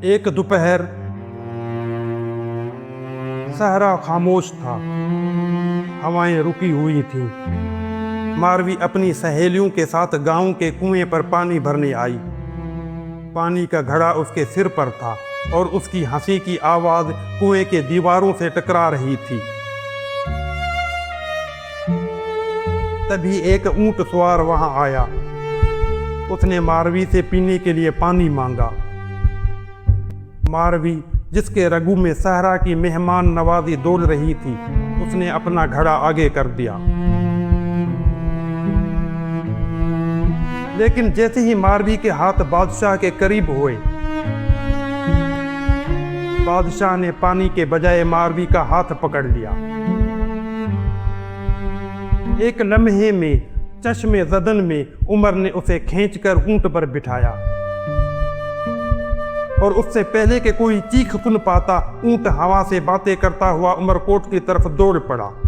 एक दोपहर सहरा खामोश था। हवाएं रुकी हुई थीं। मारवी अपनी सहेलियों के साथ गांव के कुएं पर पानी भरने आई। पानी का घड़ा उसके सिर पर था और उसकी हंसी की आवाज कुएं के दीवारों से टकरा रही थी। तभी एक ऊंट सवार वहां आया। उसने मारवी से पीने के लिए पानी मांगा। मारवी, जिसके रगू में सहरा की मेहमान नवाजी डोल रही थी, उसने अपना घड़ा आगे कर दिया। लेकिन जैसे ही मारवी के हाथ बादशाह के करीब हुए, बादशाह ने पानी के बजाय मारवी का हाथ पकड़ लिया। एक लम्हे में, चश्मे ज़दन में, उमर ने उसे खींचकर ऊंट पर बिठाया और उससे पहले कि कोई चीख सुन पाता, ऊंट हवा से बातें करता हुआ उमरकोट की तरफ दौड़ पड़ा।